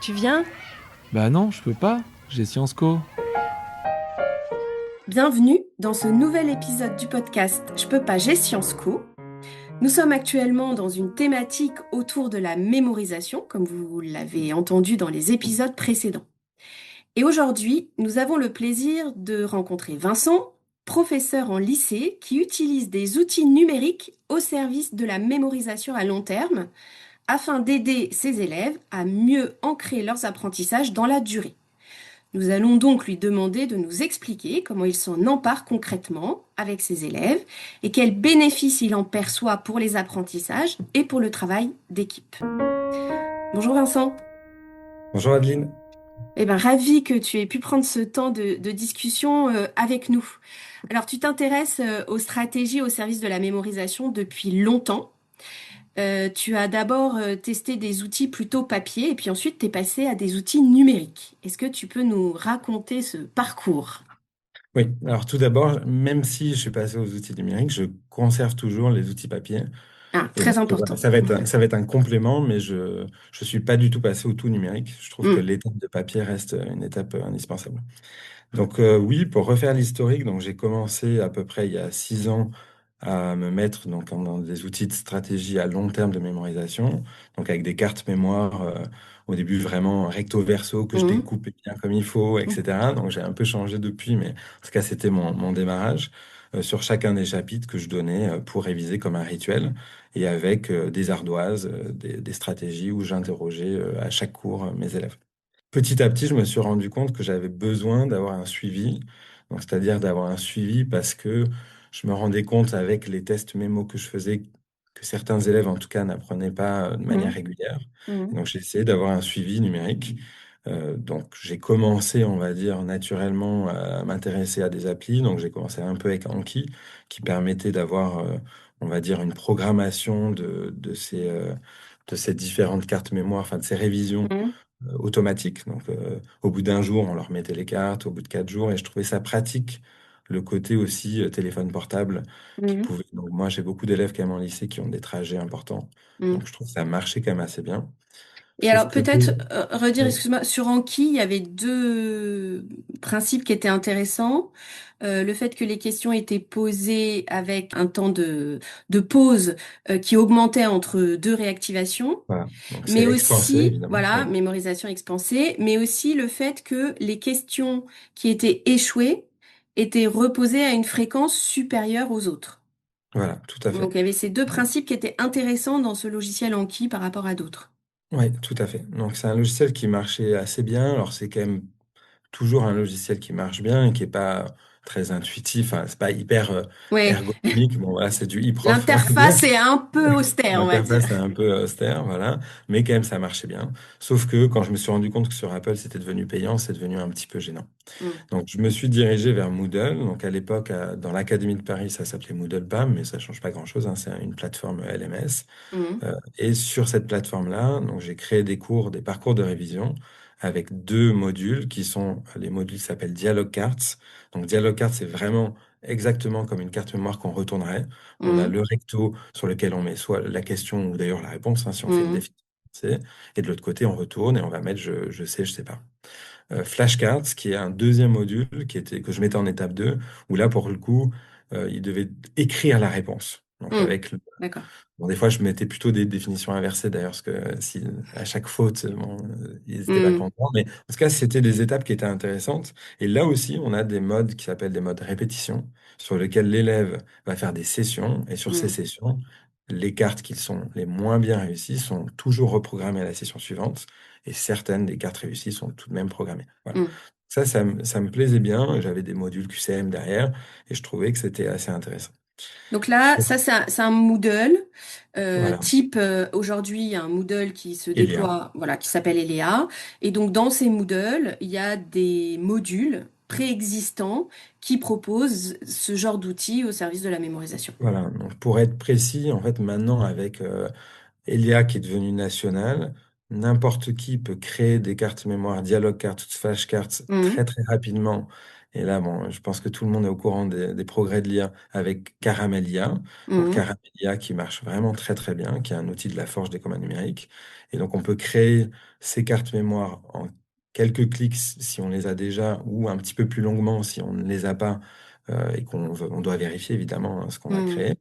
Tu viens? Bah non, je peux pas. J'ai Sciences Co. Bienvenue dans ce nouvel épisode du podcast Je peux pas, j'ai Sciences Co. Nous sommes actuellement dans une thématique autour de la mémorisation, comme vous l'avez entendu dans les épisodes précédents. Et aujourd'hui, nous avons le plaisir de rencontrer Vincent, professeur en lycée, qui utilise des outils numériques au service de la mémorisation à long terme, afin d'aider ses élèves à mieux ancrer leurs apprentissages dans la durée. Nous allons donc lui demander de nous expliquer comment il s'en empare concrètement avec ses élèves et quels bénéfices il en perçoit pour les apprentissages et pour le travail d'équipe. Bonjour Vincent. Bonjour Adeline. Eh ben, ravi que tu aies pu prendre ce temps de discussion avec nous. Alors, tu t'intéresses aux stratégies au service de la mémorisation depuis longtemps. Tu as d'abord testé des outils plutôt papier et puis ensuite tu es passé à des outils numériques. Est-ce que tu peux nous raconter ce parcours? Oui, alors tout d'abord, même si je suis passé aux outils numériques, je conserve toujours les outils papier. Ah, Et donc, très voilà, important. ça va être un complément, mais je suis pas du tout passé au tout numérique. Je trouve que Hmm. l'étape de papier reste une étape indispensable. Donc oui, pour refaire l'historique, donc j'ai commencé à peu près il y a 6 ans à me mettre donc dans des outils de stratégie à long terme de mémorisation, donc avec des cartes mémoire au début vraiment recto verso que je Hmm. découpe bien comme il faut, etc. Donc j'ai un peu changé depuis, mais en tout cas c'était mon démarrage sur chacun des chapitres que je donnais pour réviser comme un rituel et avec des ardoises, des stratégies où j'interrogeais à chaque cours mes élèves. Petit à petit, je me suis rendu compte que j'avais besoin d'avoir un suivi, donc c'est-à-dire d'avoir un suivi parce que je me rendais compte avec les tests mémo que je faisais que certains élèves, en tout cas, n'apprenaient pas de manière Hmm. régulière. Et Hmm. donc, j'ai essayé d'avoir un suivi numérique. Donc, j'ai commencé, on va dire, naturellement à m'intéresser à des applis. Donc, j'ai commencé un peu avec Anki, qui permettait d'avoir, on va dire, une programmation de ces différentes cartes mémoire, enfin de ces révisions Hmm. automatique. Donc, au bout d'un jour, on leur mettait les cartes, au bout de 4 jours, et je trouvais ça pratique. Le côté aussi téléphone portable qui Hmm. pouvait. Donc, moi, j'ai beaucoup d'élèves quand même en lycée qui ont des trajets importants. Hmm. Donc, je trouve que ça marchait quand même assez bien. Et Sauf alors que, peut-être redire, oui, excuse-moi, sur Anki, il y avait deux principes qui étaient intéressants. Le fait que les questions étaient posées avec un temps de pause qui augmentait entre deux réactivations, voilà. Donc, c'est mais expansé, aussi, évidemment. voilà, Oui, mémorisation expansée, mais aussi le fait que les questions qui étaient échouées étaient reposées à une fréquence supérieure aux autres. voilà, tout à fait. Donc il y avait ces deux principes qui étaient intéressants dans ce logiciel Anki par rapport à d'autres. Oui, tout à fait. Donc, c'est un logiciel qui marchait assez bien. Alors, c'est quand même toujours un logiciel qui marche bien et qui est pas très intuitif. Enfin, c'est pas hyper Ouais, ergonomique. Bon, voilà, c'est du e-prof, on va dire. l'interface est un peu austère, on va dire. L'interface est un peu austère, voilà. Mais quand même, ça marchait bien. Sauf que quand je me suis rendu compte que sur Apple, c'était devenu payant, c'est devenu un petit peu gênant. Mm. Donc, je me suis dirigé vers Moodle. Donc, à l'époque, dans l'Académie de Paris, ça s'appelait Moodle PAM, mais ça change pas grand-chose, hein. C'est une plateforme LMS. Mm. Et sur cette plateforme-là, donc j'ai créé des cours, des parcours de révision avec deux modules qui sont, les modules qui s'appellent Dialogue Cards. Donc Dialogue Cards, c'est vraiment exactement comme une carte mémoire qu'on retournerait. On a Mm. le recto sur lequel on met soit la question ou d'ailleurs la réponse, hein, si on fait une Mm. définition. Et de l'autre côté, on retourne et on va mettre je sais, je sais pas. Flashcards, qui est un deuxième module que je mettais en étape 2 où là, pour le coup, il devait écrire la réponse. Donc Mm. avec D'accord. bon, des fois, je mettais plutôt des définitions inversées d'ailleurs, parce que si à chaque faute, bon, ils n'étaient pas Mm. contents. Mais en tout cas, c'était des étapes qui étaient intéressantes. Et là aussi, on a des modes qui s'appellent des modes répétition, sur lesquels l'élève va faire des sessions. Et sur ces Mm. sessions, les cartes qui sont les moins bien réussies sont toujours reprogrammées à la session suivante. Et certaines des cartes réussies sont tout de même programmées. Voilà. Mm. Ça me plaisait bien. J'avais des modules QCM derrière et je trouvais que c'était assez intéressant. Donc là, Sur- ça, c'est un Moodle Voilà. type. Aujourd'hui, il y a un Moodle qui se Elia. déploie, voilà, qui s'appelle Elea. Et donc, dans ces Moodle, il y a des modules préexistants qui proposent ce genre d'outils au service de la mémorisation. Voilà, donc pour être précis, en fait, maintenant, avec Elia qui est devenu national, n'importe qui peut créer des cartes mémoire, dialogue cartes, flashcards Mm. très très rapidement Et là, bon, je pense que tout le monde est au courant des progrès de l'IA avec Caramelia. Donc Mhm. Caramelia qui marche vraiment très très bien, qui est un outil de la forge des communs numériques. Et donc on peut créer ces cartes mémoire en quelques clics si on les a déjà, ou un petit peu plus longuement si on ne les a pas, et on doit vérifier évidemment, hein, ce qu'on a Mhm. créé.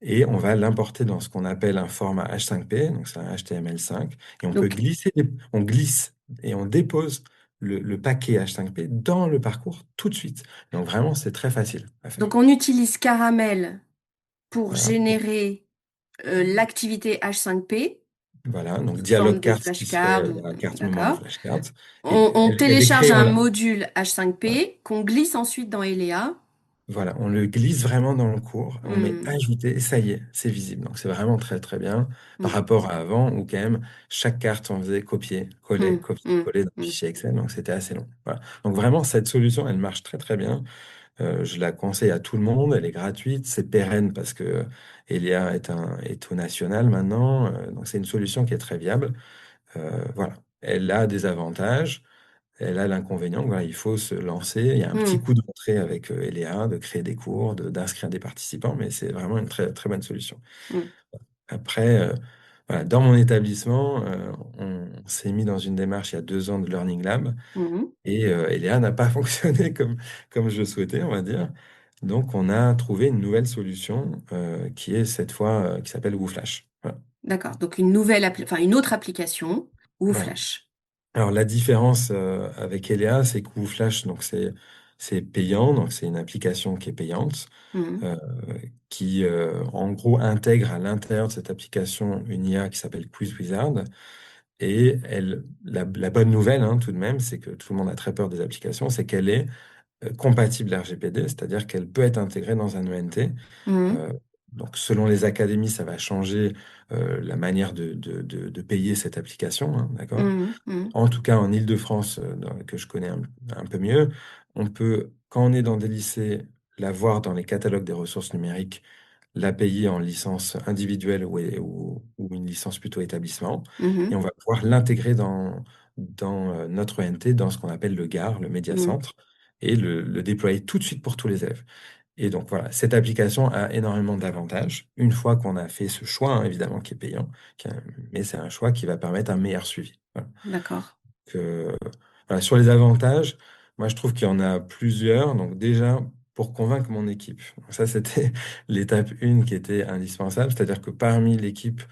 Et on va l'importer dans ce qu'on appelle un format H5P, donc c'est un HTML5, et on peut Donc, glisser, on glisse et on dépose le paquet H5P dans le parcours tout de suite. Donc vraiment, c'est très facile à donc, faire. on utilise Caramel pour Voilà. générer l'activité H5P Voilà. Donc sous forme dialogue de carte, ce qui serait flashcard, la carte mémoire ou d'accord. flashcard. Et On elle est télécharge créée, un module H5P qu'on glisse ensuite dans Eléa. voilà, on le glisse vraiment dans le cours, on met Hmm, ajouter et ça y est, c'est visible. Donc c'est vraiment très très bien par hmm, rapport à avant où quand même chaque carte on faisait hmm, hmm, copier-coller dans le hmm. fichier Excel, donc c'était assez long. Voilà. Donc vraiment cette solution, elle marche très très bien. Je la conseille à tout le monde, elle est gratuite, c'est pérenne parce que Elia est au national maintenant, donc c'est une solution qui est très viable. Voilà, elle a des avantages. Elle a l'inconvénient, voilà, il faut se lancer. Il y a un petit Hmm, coup d'entrée avec Eléa, de créer des cours, d'inscrire des participants, mais c'est vraiment une très, très bonne solution. hmm, Après, voilà, dans mon établissement, on s'est mis dans une démarche il y a 2 ans de Learning Lab hmm. et Eléa n'a pas fonctionné comme je le souhaitais, on va dire. Donc, on a trouvé une nouvelle solution qui est cette fois qui s'appelle WooFlash. Voilà. D'accord. Donc enfin une autre application ou Voilà. Flash. Alors la différence avec Eléa, c'est que WooFlash, donc c'est payant, donc c'est une application qui est payante, Hmm, euh, qui en gros intègre à l'intérieur de cette application une IA qui s'appelle Quiz Wizard. Et la bonne nouvelle, hein, tout de même, c'est que tout le monde a très peur des applications, c'est qu'elle est compatible RGPD, c'est-à-dire qu'elle peut être intégrée dans un ENT. hmm, Euh, donc, selon les académies, ça va changer la manière de payer cette application, hein, d'accord? hmm, hmm, En tout cas, en Île-de-France, que je connais un peu mieux, on peut, quand on est dans des lycées, la voir dans les catalogues des ressources numériques, la payer en licence individuelle ou une licence plutôt établissement, et hmm, on va pouvoir l'intégrer dans notre ENT, dans ce qu'on appelle le GAR, le Média hmm. Centre, et le déployer tout de suite pour tous les élèves. Et donc voilà, cette application a énormément d'avantages. Une fois qu'on a fait ce choix, hein, évidemment, qui est payant, mais c'est un choix qui va permettre un meilleur suivi. Voilà D'accord. que, voilà, sur les avantages, moi je trouve qu'il y en a plusieurs. Donc déjà, pour convaincre mon équipe, donc ça c'était l'étape 1 qui était indispensable, c'est-à-dire que parmi l'équipe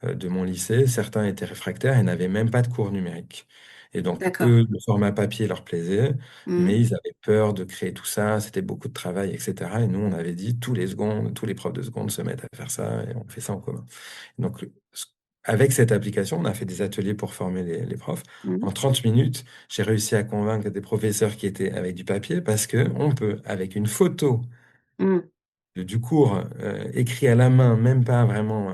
de mon lycée, certains étaient réfractaires et n'avaient même pas de cours numériques. Et donc D'accord. eux, le format papier leur plaisait, mais Hmm, ils avaient peur de créer tout ça, c'était beaucoup de travail, etc. Et nous, on avait dit tous les secondes, tous les profs de seconde se mettent à faire ça et on fait ça en commun. Donc, avec cette application, on a fait des ateliers pour former les profs. hmm, En 30 minutes, j'ai réussi à convaincre des professeurs qui étaient avec du papier parce que on peut, avec une photo hmm, du cours écrit à la main, même pas vraiment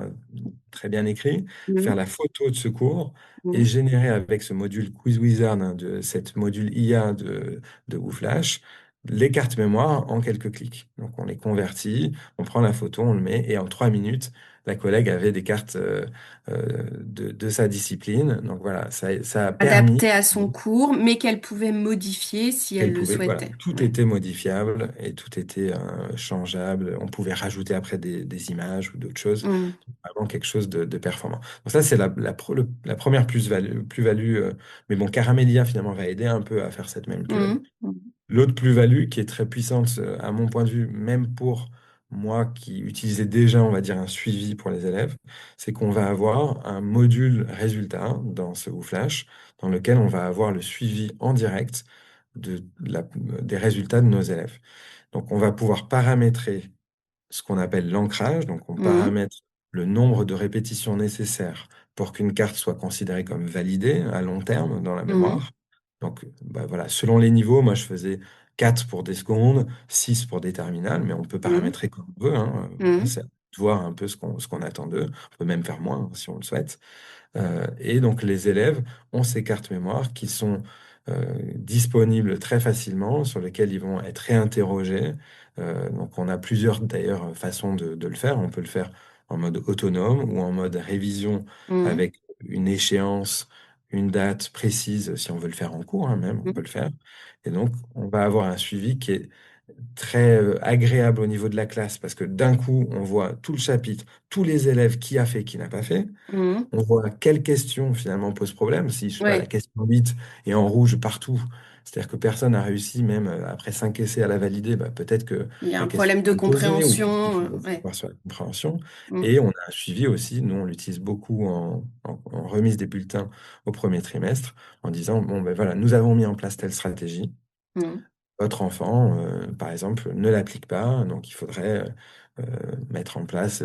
très bien écrit, faire hmm, la photo de ce cours et hmm. générer avec ce module Quiz Wizard, hein, de cette module IA de WooFlash, les cartes mémoire en quelques clics. Donc on les convertit, on prend la photo, on le met et en 3 minutes, la collègue avait des cartes de sa discipline. Donc voilà, ça a permis Adaptée à son cours, mais qu'elle pouvait modifier si elle qu'elle le pouvait, voilà, souhaitait. tout Ouais. était modifiable et tout était changeable. On pouvait rajouter après des images ou d'autres choses, Hmm, vraiment quelque chose de performant. Donc ça, c'est la première plus-value, mais bon, Caramelia finalement va aider un peu à faire cette même plus-value. hmm, hmm, L'autre plus-value qui est très puissante à mon point de vue, même pour moi qui utilisais déjà, on va dire, un suivi pour les élèves, c'est qu'on va avoir un module résultat dans ce WooFlash dans lequel on va avoir le suivi en direct des résultats de nos élèves. Donc, on va pouvoir paramétrer ce qu'on appelle l'ancrage. Donc, on hmm, paramètre le nombre de répétitions nécessaires pour qu'une carte soit considérée comme validée à long terme dans la hmm, mémoire. Donc, bah, voilà, selon les niveaux, moi, je faisais 4 pour des secondes, 6 pour des terminales, mais on peut hmm, paramétrer comme on veut, hein. Voilà, hmm, c'est à de voir un peu ce qu'on attend d'eux. On peut même faire moins, hein, si on le souhaite. Et donc, les élèves ont ces cartes mémoire qui sont disponibles très facilement, sur lesquelles ils vont être réinterrogés. Donc, on a plusieurs d'ailleurs façons de le faire. On peut le faire en mode autonome ou en mode révision hmm, avec une échéance, une date précise, si on veut le faire en cours, hein, même, on peut Mhm. le faire. Et donc, on va avoir un suivi qui est très agréable au niveau de la classe, parce que d'un coup, on voit tout le chapitre, tous les élèves qui a fait, qui n'a pas fait. Mhm. On voit quelle question finalement pose problème. Si, je sais pas, la Ouais, question 8 est en rouge partout, c'est-à-dire que personne n'a réussi, même après 5 essais, à la valider, bah, peut-être que il y a la un question problème est de mal posée ou peut-être qu'il compréhension. faut Ouais. voir sur la compréhension. Mhm. Et on a un suivi aussi, nous on l'utilise beaucoup en remise des bulletins au premier trimestre, en disant, bon ben voilà, nous avons mis en place telle stratégie. Mhm. Votre enfant, par exemple, ne l'applique pas, donc il faudrait mettre en place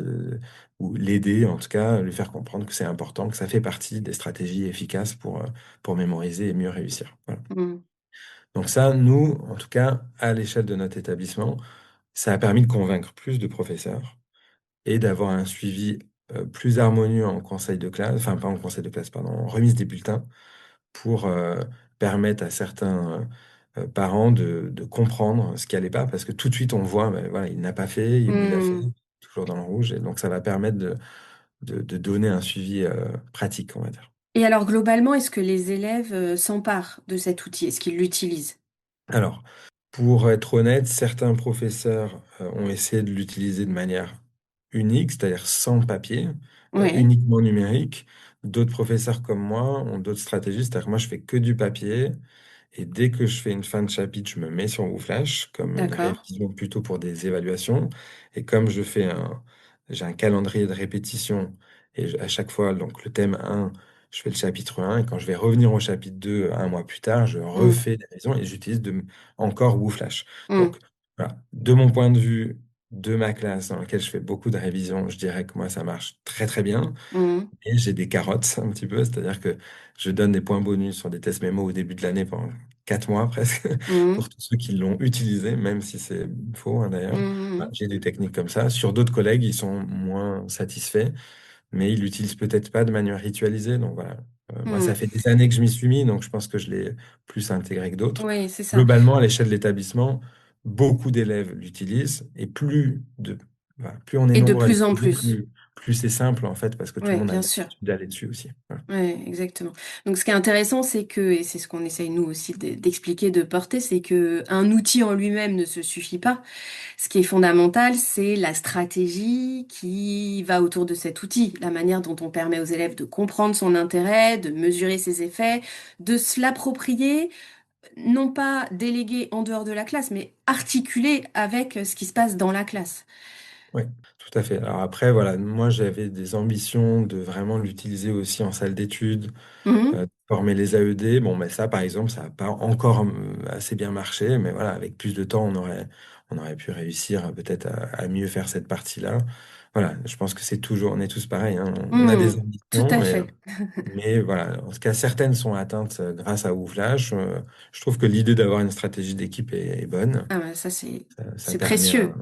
ou l'aider, en tout cas, lui faire comprendre que c'est important, que ça fait partie des stratégies efficaces pour mémoriser et mieux réussir. Voilà. Mhm. Donc ça, nous, en tout cas, à l'échelle de notre établissement, ça a permis de convaincre plus de professeurs et d'avoir un suivi plus harmonieux en conseil de classe, enfin pas en conseil de classe, pardon, en remise des bulletins pour permettre à certains parents de comprendre ce qui allait pas, parce que tout de suite on voit, ben, voilà, il n'a pas fait, ou il a fait, Mhm. toujours dans le rouge, et donc ça va permettre de donner un suivi pratique, on va dire. Et alors, globalement, est-ce que les élèves s'emparent de cet outil? Est-ce qu'ils l'utilisent? Alors, pour être honnête, certains professeurs ont essayé de l'utiliser de manière unique, c'est-à-dire sans papier, Ouais, uniquement numérique. D'autres professeurs comme moi ont d'autres stratégies, c'est-à-dire que moi je fais que du papier. Et dès que je fais une fin de chapitre, je me mets sur WooFlash comme une d'accord. révision plutôt pour des évaluations. Et comme j'ai un calendrier de répétition et à chaque fois, donc le thème 1, je fais le chapitre 1 et quand je vais revenir au chapitre 2 un mois plus tard, je Mhm. refais des révisions et j'utilise encore WooFlash. Mhm. Donc voilà, de mon point de vue, de ma classe dans laquelle je fais beaucoup de révisions, je dirais que moi ça marche très très bien. Mhm. Et j'ai des carottes un petit peu, c'est-à-dire que je donne des points bonus sur des tests mémo au début de l'année pendant 4 mois presque, pour Mhm. tous ceux qui l'ont utilisé, même si c'est faux hein, d'ailleurs. Voilà, Mhm. j'ai des techniques comme ça. Sur d'autres collègues, ils sont moins satisfaits, mais ils l'utilisent peut-être pas de manière ritualisée. Donc voilà. Moi, ça Mhm. fait des années que je m'y suis mis, donc je pense que je l'ai plus intégré que d'autres. Oui, c'est ça. Globalement, à l'échelle de l'établissement, beaucoup d'élèves l'utilisent et voilà, plus on est Et de nombreux à plus en l'utiliser, plus. plus c'est simple en fait, parce que tout le Oui, monde a bien sûr. l'habitude d'aller dessus aussi. Voilà. Ouais, exactement. Donc, ce qui est intéressant, c'est que, et c'est ce qu'on essaye nous aussi d'expliquer, de porter, c'est que un outil en lui-même ne se suffit pas. Ce qui est fondamental, c'est la stratégie qui va autour de cet outil, la manière dont on permet aux élèves de comprendre son intérêt, de mesurer ses effets, de se l'approprier, non pas déléguer en dehors de la classe, mais articuler avec ce qui se passe dans la classe. Oui, tout à fait. Alors après, voilà, moi j'avais des ambitions de vraiment l'utiliser aussi en salle d'études, Mhm. former les AED. Bon, mais ça, par exemple, ça n'a pas encore assez bien marché, mais voilà, avec plus de temps, on aurait pu réussir peut-être à mieux faire cette partie-là. Voilà, je pense que c'est toujours, on est tous pareils, hein, on a des Mhm. Tout ambitions, à fait. mais voilà, en tout cas, certaines sont atteintes grâce à Ouflash. Je trouve que l'idée d'avoir une stratégie d'équipe est bonne. Ah bah ça, Ça c'est permet précieux.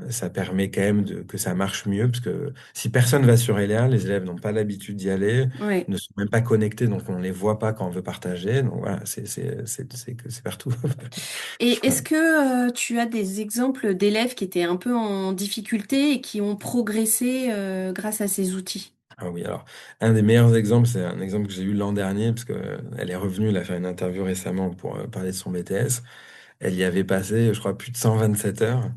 ça permet quand même que ça marche mieux, parce que si personne va sur Eléa, les élèves n'ont pas l'habitude d'y aller, Oui. ne sont même pas connectés, donc on ne les voit pas quand on veut partager. Donc voilà, c'est partout. Et est-ce Voilà. que tu as des exemples d'élèves qui étaient un peu en difficulté et qui ont progressé grâce à ces outils? Ah oui, alors, un des meilleurs exemples, c'est un exemple que j'ai eu l'an dernier, parce que elle est revenue, elle a fait une interview récemment pour parler de son BTS. Elle y avait passé, je crois, plus de 127 heures.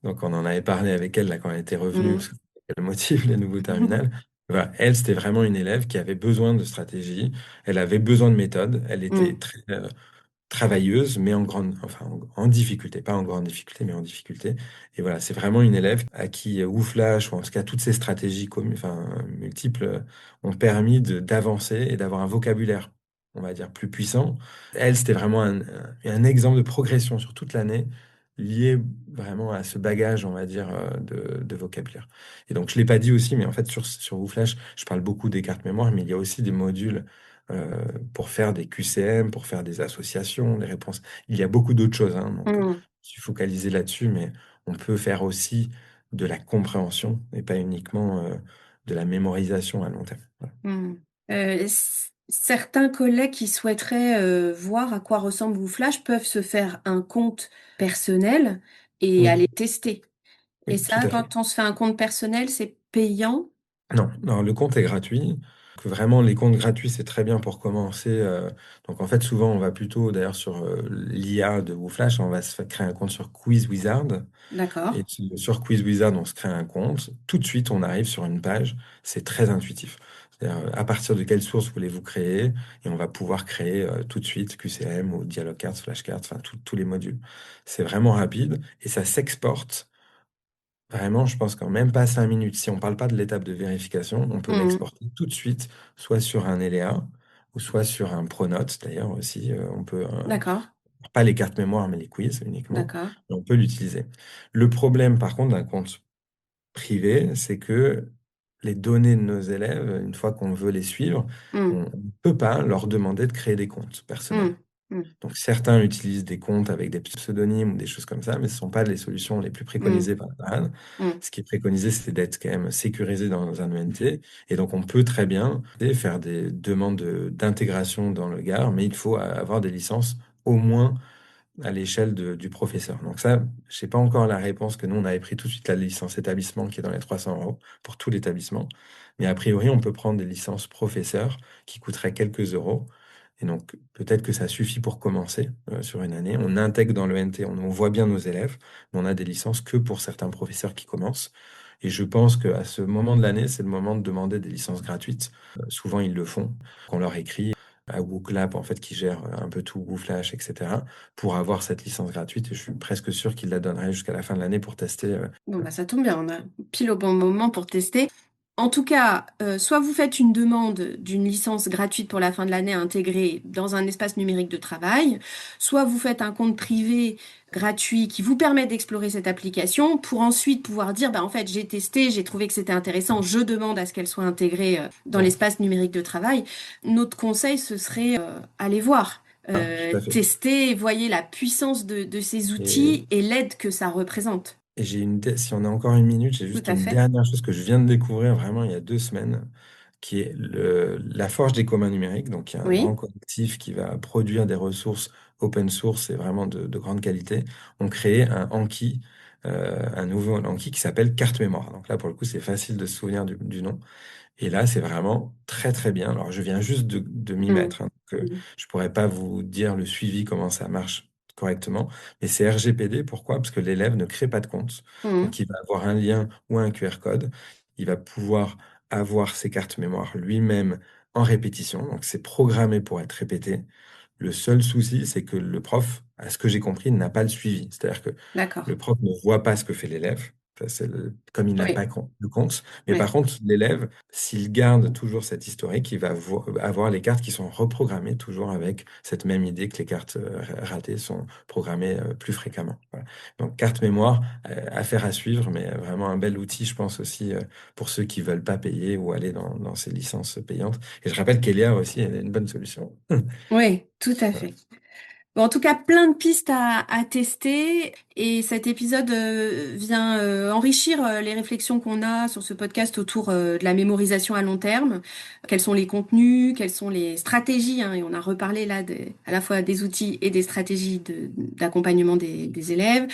Donc, on en avait parlé avec elle là, quand elle était revenue, parce Mhm. que elle motive les nouveaux terminales. Voilà. Elle, c'était vraiment une élève qui avait besoin de stratégie. Elle avait besoin de méthode. Elle était Mhm. très travailleuse, mais enfin, en difficulté. Pas en grande difficulté, mais en difficulté. Et voilà, c'est vraiment une élève à qui Ouflash, ou en tout cas toutes ces stratégies enfin, multiples, ont permis d'avancer et d'avoir un vocabulaire, on va dire, plus puissant. Elle, c'était vraiment un exemple de progression sur toute l'année, lié vraiment à ce bagage, on va dire, de vocabulaire. Et donc, je l'ai pas dit aussi, mais en fait, sur Ouflash, je parle beaucoup des cartes mémoire, mais il y a aussi des modules pour faire des QCM, pour faire des associations, des réponses. Il y a beaucoup d'autres choses, hein, donc Mhm. je suis focalisé là-dessus, mais on peut faire aussi de la compréhension et pas uniquement de la mémorisation à long terme. Voilà. Mhm. Certains collègues qui souhaiteraient voir à quoi ressemble Flash peuvent se faire un compte personnel et Oui, aller tester. Et oui, tout ça, à fait. quand on se fait un compte personnel, c'est payant. Non, non, le compte est gratuit. Que vraiment, les comptes gratuits, c'est très bien pour commencer. Donc, en fait, souvent, on va plutôt, d'ailleurs, sur l'IA de WooFlash, on va se créer un compte sur Quiz Wizard. D'accord. Et sur Quiz Wizard, on se crée un compte. Tout de suite, on arrive sur une page. C'est très intuitif. C'est-à-dire, à partir de quelle source voulez-vous créer? Et on va pouvoir créer tout de suite QCM ou Dialog Cards, Flashcards, enfin, tous les modules. C'est vraiment rapide et ça s'exporte. Vraiment, je pense qu'en même pas 5 minutes, si on ne parle pas de l'étape de vérification, on peut Mhm. l'exporter tout de suite, soit sur un LEA ou soit sur un Pronote. D'ailleurs, aussi, on peut, D'accord. pas les cartes mémoire, mais les quiz uniquement, D'accord. et on peut l'utiliser. Le problème, par contre, d'un compte privé, c'est que les données de nos élèves, une fois qu'on veut les suivre, on Mhm. ne peut pas leur demander de créer des comptes personnels. Mhm. Mhm. Donc certains utilisent des comptes avec des pseudonymes ou des choses comme ça, mais ce ne sont pas les solutions les plus Mhm. préconisées par la DARAN. Mhm. Ce qui est préconisé, c'est d'être quand même sécurisé dans un ENT. Et donc on peut très bien faire des demandes d'intégration dans le GAR, mais il faut avoir des licences au moins à l'échelle du professeur. Donc ça, je n'ai pas encore la réponse que nous, on avait pris tout de suite la licence établissement qui est dans les 300 € pour tout l'établissement. Mais a priori, on peut prendre des licences professeurs qui coûteraient quelques euros. Et donc, peut-être que ça suffit pour commencer sur une année. On intègre dans le NT, on voit bien nos élèves, mais on a des licences que pour certains professeurs qui commencent. Et je pense qu'à ce moment de l'année, c'est le moment de demander des licences gratuites. Souvent, ils le font. On leur écrit à WooClap, en fait, qui gère un peu tout, WooFlash, etc., pour avoir cette licence gratuite. Et je suis presque sûr qu'ils la donneraient jusqu'à la fin de l'année pour tester. Bon, bah, ça tombe bien, on a pile au bon moment pour tester. En tout cas, soit vous faites une demande d'une licence gratuite pour la fin de l'année intégrée dans un espace numérique de travail, soit vous faites un compte privé gratuit qui vous permet d'explorer cette application pour ensuite pouvoir dire, bah, en fait, j'ai testé, j'ai trouvé que c'était intéressant, je demande à ce qu'elle soit intégrée dans Ouais, l'espace numérique de travail. Notre conseil, ce serait aller voir. voilà, tout à fait. Tester, voyez la puissance de ces Et outils et l'aide que ça représente. Et si on a encore une minute, j'ai Tout juste à une fait. dernière chose que je viens de découvrir vraiment il y a 2 semaines, qui est la Forge des communs numériques. Donc, il y a un grand Oui, collectif qui va produire des ressources open source et vraiment de grande qualité. On crée un Anki, un nouveau Anki qui s'appelle carte mémoire. Donc là, pour le coup, c'est facile de se souvenir du nom. Et là, c'est vraiment très, très bien. Alors, je viens juste de m'y mm, mettre, hein, donc, je pourrais pas vous dire le suivi, comment ça marche correctement. Mais c'est RGPD. Pourquoi? Parce que l'élève ne crée pas de compte. mm, Donc, il va avoir un lien ou un QR code. Il va pouvoir avoir ses cartes mémoire lui-même en répétition. Donc, c'est programmé pour être répété. Le seul souci, c'est que le prof, à ce que j'ai compris, n'a pas le suivi. C'est-à-dire que le d'accord. prof ne voit pas ce que fait l'élève. Ça, comme il n'a pas Oui, le compte. Mais par oui, contre, l'élève, s'il garde toujours cette historique, il va avoir les cartes qui sont reprogrammées toujours avec cette même idée que les cartes ratées sont programmées plus fréquemment. Voilà. Donc, carte mémoire, affaire à suivre, mais vraiment un bel outil, je pense aussi, pour ceux qui veulent pas payer ou aller dans ces licences payantes. Et je rappelle qu'Elia aussi est une bonne solution. oui, tout à Voilà. fait. Bon, en tout cas, plein de pistes à tester et cet épisode vient enrichir les réflexions qu'on a sur ce podcast autour de la mémorisation à long terme. Quels sont les contenus, quelles sont les stratégies, hein, et on a reparlé là à la fois des outils et des stratégies d'accompagnement des élèves.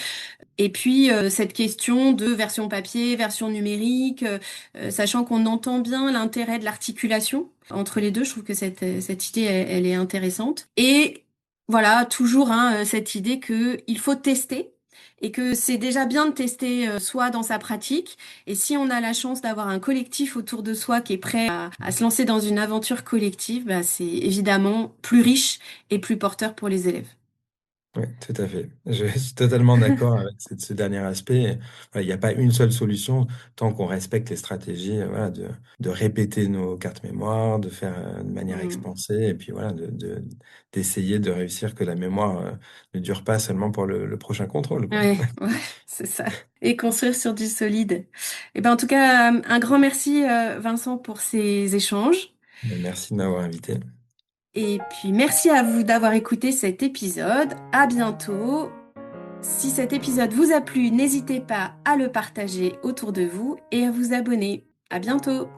Et puis cette question de version papier, version numérique, sachant qu'on entend bien l'intérêt de l'articulation entre les deux, je trouve que cette idée, elle est intéressante. Et voilà, toujours hein, cette idée que il faut tester et que c'est déjà bien de tester soi dans sa pratique. Et si on a la chance d'avoir un collectif autour de soi qui est prêt à se lancer dans une aventure collective, bah, c'est évidemment plus riche et plus porteur pour les élèves. Oui, tout à fait. Je suis totalement d'accord avec ce dernier aspect. Voilà, il n'y a pas une seule solution tant qu'on respecte les stratégies, voilà, de répéter nos cartes mémoire, de faire de manière Mm. expansée, et puis voilà, d'essayer de réussir que la mémoire ne dure pas seulement pour le prochain contrôle, quoi. Ouais, ouais, c'est ça. Et construire sur du solide. Et ben, en tout cas, un grand merci, Vincent, pour ces échanges. Merci de m'avoir invité. Et puis, merci à vous d'avoir écouté cet épisode. À bientôt. Si cet épisode vous a plu, n'hésitez pas à le partager autour de vous et à vous abonner. À bientôt.